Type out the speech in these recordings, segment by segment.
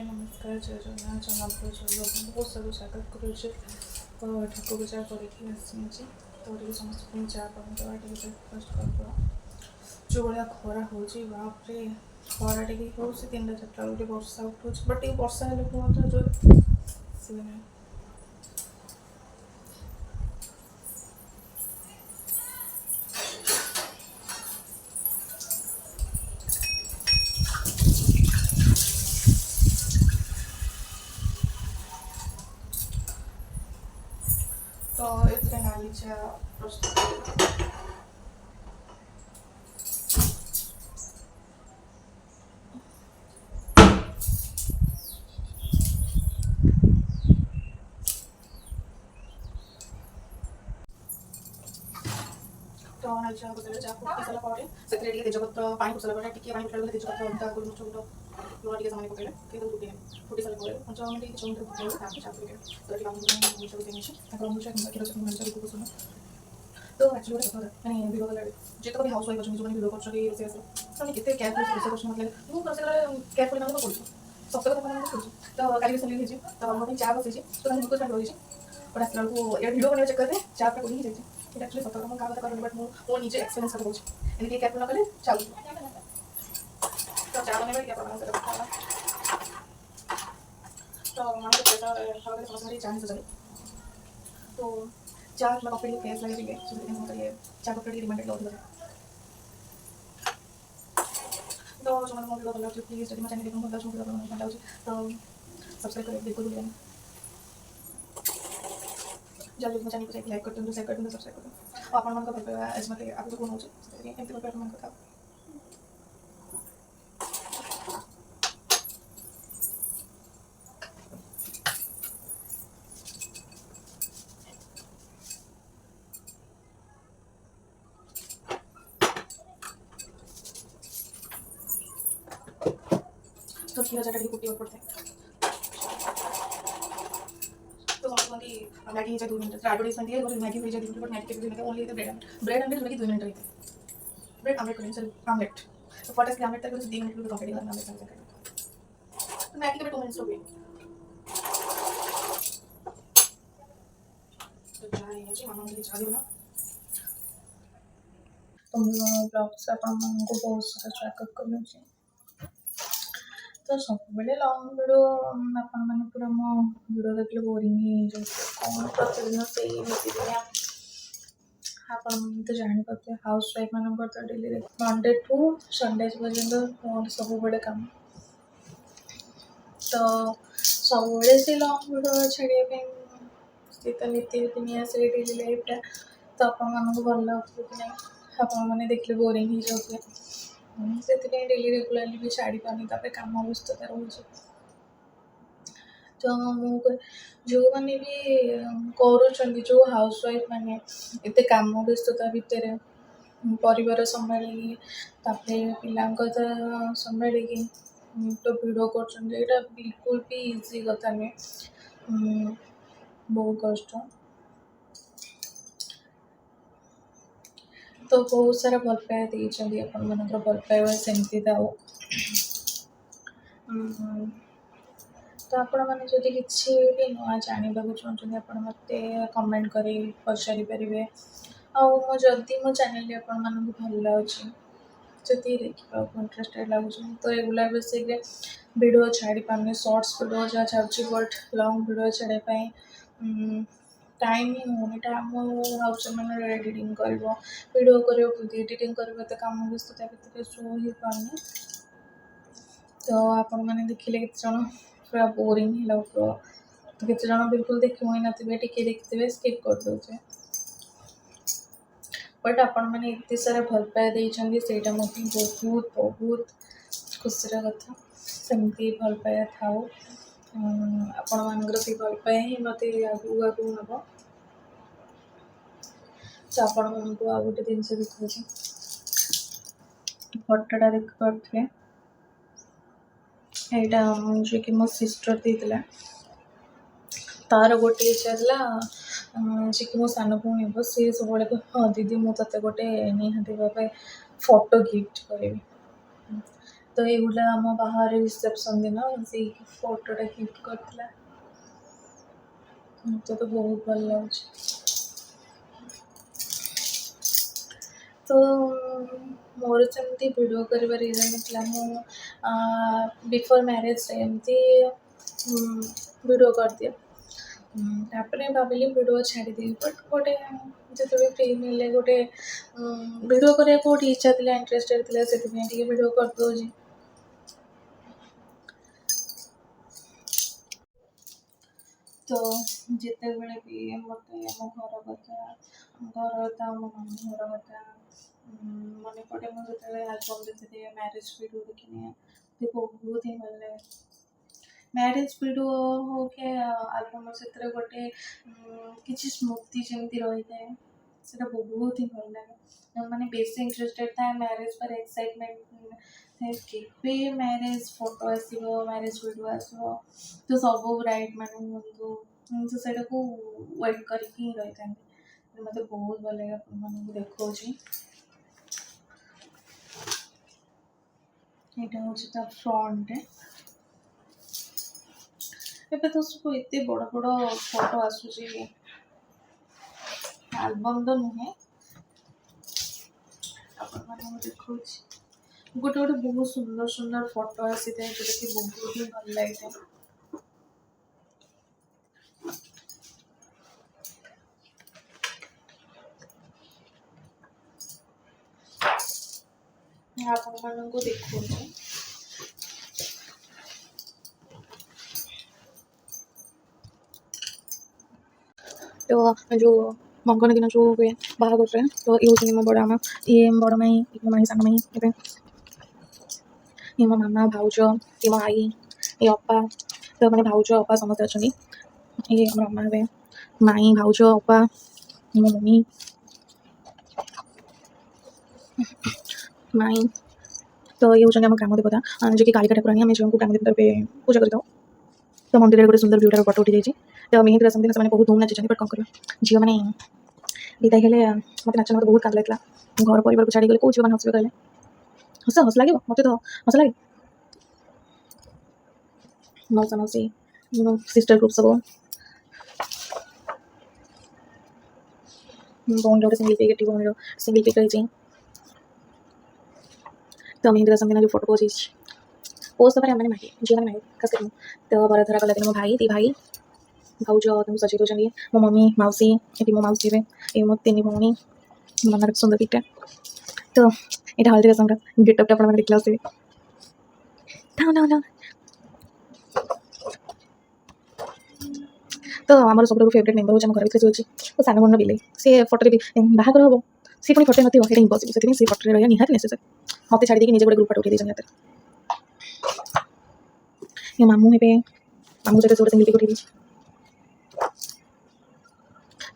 नमस्कार जय जगन्नाथ जनापुर जय बहुत सब स्वागत करुचे ठाकुर पूजा करके आसी तो समस्त चा पानी फर्स्ट कर जो भाया खरा हो बापरे खरा टे हो 3-4 बेले वर्षा उठू बट ये वर्षा हेल्ले कौन जो सी ना तो ये नाली चा प्रस्तुत तो नाली चा बदल चा फुटी सारा से तेजपत्र पानी फुट सारा टिके पानी फुटला तेजपत्र अदा गोलमरिच गुंड लुण टे सामान पकड़े फिर फुटे फुटी सारा 5 मिनट कि फुटे चा पकड़े तो ये अमूल अमूल क्षीर चटनी को सुना तो एक्चुअली मैंने भिड कला जितक भी हाउस वाइफ अच्छे जो भिड कर रोषे आस केते केयरफुल रोषे कर मतलब मुझे केयरफुल मैं करूँ सत कथा मैं करूँ तो कल सैंडविच तो मैं चा बसई तो मुझे स्टार्ट होगी बट आसला ये भिड बना चक्कर में चा पूरा गोली जाए एक्चुअली सत कथा क्या कथा कर बट मो निजे एक्सपीरियंस कथा कहूँ एमती केयरफुल न कले चा तो चा बना तो मैं समझ चा तो चार मतलब कॉफी फेस लगे ठीक है तो ये चार कॉफी रिमाइंडर लो तो जो मैंने वीडियो कल प्लीज जब मैं चैनल देखूँ तो सब्सक्राइब करें बिल्कुल भूलिए जल्दी मैं चैनल को लाइक करते हैं शेयर करते हैं सब्सक्राइब करते हैं और अपन मन का ऐसे मतलब आप कौन हो एमती कर मन का तो खीरा जगह कुटी और पड़ते हैं तो समझ मैगी है 2 मिनट एडवर्टाइजमेंट है और मैगी हुई 2 मिनट बट मैगी के लिए only bread omelette Maggi 2 minute रहते ब्रेड आमलेट करें सर आमलेट तो फटास के आमलेट तक 2 मिनट में कंप्लीट करना आमलेट तो मैगी के 2 मिनट हो गए तो चाय है जी मामा के लिए चाय बना तो ब्लॉग्स आपको बहुत सारा स्वागत करूँ तो सब लंग भिडियो आपण मैंने पूरा मो भिडियो देखले बोरिंग कौन प्रतिदिन से नीतिदिनिया आपण तो जापारे हाउस वाइफ मान तो डेली मंडे टू संडे पर्यटन सब बड़े काम तो सब से लंग भिडियो छाड़ापी स्थित नीतिदिनिया से डेली लाइफ तो आपण भल लगुच कि नहीं आपण मैंने देखले बोरिंग हो जाते से डेली रेगुलारली भी छाड़ी पानी कम व्यस्तता रोचे तो जो मैंने भी कर जो हाउस वाइफ मैंने एत कम व्यस्तता भितर परिवार संभाली पिला संभाली तो भिड कर बिल्कुल भी इजी कथा नुहे बहुत कष्ट तो बहुत सारा भल पाया देती भल पाइबा सेमती दाऊ तो आपण मैंने जदि किसी भी नुआ जानवा चाहते आप मत कमेंट कर पचारि पारे आदि मो चैनल आपण मानक भल लगे जदि देखा इंटरेस्टेड लगुच तो रेगुलर बेसिक वीडियो छाड़ी पारे शॉर्ट्स वीडियो जहाँ छाड़ी बट लंग वीडियो छाड़ापी टाइम ही होनी टाइम हाउस मैंने एडिटिंग कर वीडियो कर एडिटिंग कर कम व्यस्तता भितर शो हो पानी तो आपण मैंने देखिले केते जन पूरा बोरिंग है तो केते जन बिल्कुल देखी ही नथिबे टिके देखिथिबे स्किप कर दोचे बट आपण मैंने इतने सारा भल पाया देइछंदी सेटा मोती बहुत बहुत खुशी कथा सेमती भल पाया थाओ आपण मानकर से भल पाया ही मते आगु आगु नब तो आपण मानक आ गोटे जिनस देखुची फटोटा देख पारे यहाँ जो कि मो सिस्टर देला तार गोटे इच्छा जी कि मो सान भूमि हम सी सब हाँ दीदी मुझे गोटे निहाती भाव फोटो गिफ्ट करी तो एगुला आम बाहर रिसेप्शन दिन से फोटोटा गिफ्ट करथिला। मते तो बहुत भल लाଗୁଛି। तो मोर सेमती वीडियो करिबार रीजन नथिला। मु बिफोर मैरेज एमती वीडियो करदिए। तापरे भाविली वीडियो छाड़ीदेवी बट गोटे जो फ्री मिले गोटे वीडियो करिया कोठी इच्छा थिला इंटरेस्टेड थिला सेथिमे टिके वीडियो कर दोजी। तो जितेबले भी मते आम घर कथा घर कथा मो मामू घर कथा मन पड़े मुझे आलबम देखते मैरिज वीडियो देखने तो बहुत ही भल लगे। मैरिज वीडियो हो के आलबम से गोटे किसी स्मृति जमी रही है से बहुत ही भल लगे। मैंने बेस इंटरेस्टेड था मैरिज पर एक्साइटमेंट केबे मैरिज फोटो आसो मैरिज वीडियो आसो तो सब ब्राइड मैंने तो से वेट करके रही था। मत बहुत भल लगे आपको देखा यहाँ हूँ फ्रंट एबे तो सब एत बड़ बड़ फोटो आसूची आलबम तो नुहे देखा गोटे गोटे बहुत सुंदर सुंदर फोटो आसी था जोटा कि बहुत ही भल लगी था। आपण मानक देखा तो जो मंगन दिन जो हुए बाहर तो ये हूँ मो बड़ आमा ये बड़ माई मो माई सान माई ये मो मामा भाउज ये मो आई ये अपा तो मैंने भाउज अपा समस्त अच्छा ये हम अम्मा हे माई भाउज अपा मो मम्मी माई। तो ये हूँ आम ग्राम देवता जो कि कालिका ठाकुराणी आम जो ग्राम देवता पूजा करता तो मंदिर गोटे सुंदर व्यूटार फटो उठी तो मेहंदी रसम दिन से बहुत धूम नाची बट कौन कर झील मैंने विदाई हेले मत नाच मत बहुत कांद लगा घर परिवार को छाड़ी गले कौ झील मैंने हसबे कहले हस हस लगे मत तो हस लगे मौसा मौसी सिस्टर ग्रुप सब भौन गोटे सिंगल पिक भौन सिंगल पिक रही तो मेहंदी रसम दिन जो फोटो पोस्ट पर मैंने मागे झील मैंने खास कर तो बरधरा कला दिन मो भाई दी भाई भाउज तुम सजे दौरान मो मम्मी मौसी ये मो मौसी ये मो तीन भौणी मन सुंदर पिकटा तो यहाँ हल्दी रसम गेटअप आप देखला आसवे तो आम सब फेवरेट मेम्बर हूँ घर भर तो सान भण बिले सी फोटो भी बाहर हम सी पुणी फोटो नथिबो ये इम्पॉसिबल से फोटो रहा निहाती नेसेसरी मत छाड़ी निजे गोटे ग्रुप फोटो उठे हाथ ये मामू हे मामू सहित गोटे सिंगल पिक उठे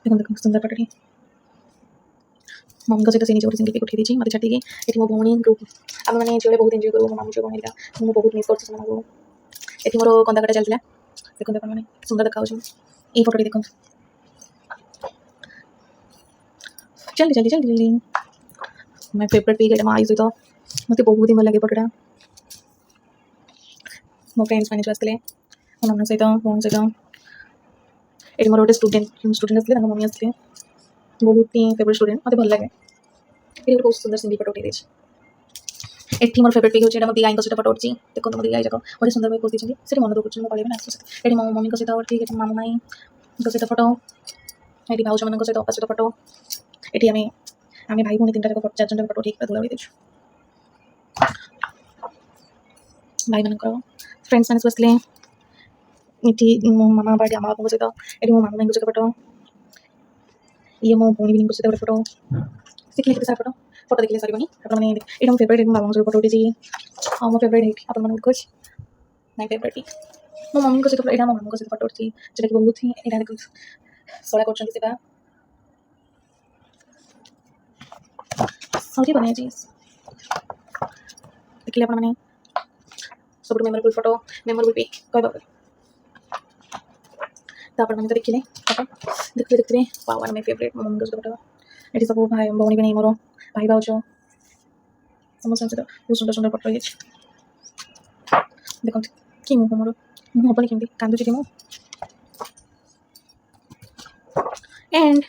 देख सुंदर फोटो मम्मी सहित से निजे गोटे सिंगल पिक उठे मत छाड़ी ये मो भौणी ग्रुप आम मैंने जो बहुत एंजॉय करूँ मो मामू जो भौणी मुझे बहुत मिस कर ये मोर कंदाकटा चलता देखो देखो मैंने सुंदर देखा ये फोटो देखो जल्दी जल्दी जल्दी जल्दी मैं फेवरेट पिक है आई सहित मत बहुत ही भल लगे फोटोटा मो फ्रेंड्स मैंने जो आसते मो मामा सहित भौणी सहित ये मोर गोटे स्टूडेंट आसते मम्मी आसते बहुत ही फेवरेट स्टूडेंट मत भल लगे ये बहुत सुंदर सिंगल फोटो उठे एठी मोर फेवरेट पिक होची मो दी आई सहित फोटो उठी देखो मो दी आई जाक बड़े सुंदर भाई पोस्ट से मन दुख मुझे पड़े ना मो मम्मी सहित ठीक मामू माई सहित फोटो ये भाउज मान सहित अपा सहित फोटो ये आम भाई भूणी 3 4 जन फोटो ठीक धूला देचु भाई मान फ्रेंड्स मैंने बसले ये मो मामा बाड़ी आम बापू सहित ये मो मामू माई सहित फोटो ये मो भूणी भी सहित गोटे फोटो शिखले के सारा फोटो देखिए सर मैंने ये मो फेवरेट बाबा सहित फोटो उठी हाँ मो फेवरेट है आप कुछ माय फेवरेट पिक मो मम्मी सहित यहाँ मो मामू सहित फोटो उठी जोटा कि बहुत ही यहाँ सड़ा कर सौरी बनाई देखिए आप सब मेमोरेबल फोटो मेमोरेबल पिक कह तो आप देखिए फोटो देखते देखते वाओ माय फेवरेट मो मम्मी फोटो ये सब भाई भौणी भी नहीं मोर भाई भाउज समस्त सहित बहुत सुंदर सुंदर फोटो रही ଦେଖନ୍ତୁ କି ମୁହଁ ମୋର, ମୁହଁ ହବନି କେମିତି କାନ୍ଦୁଛି କି ମୁଁ। एंड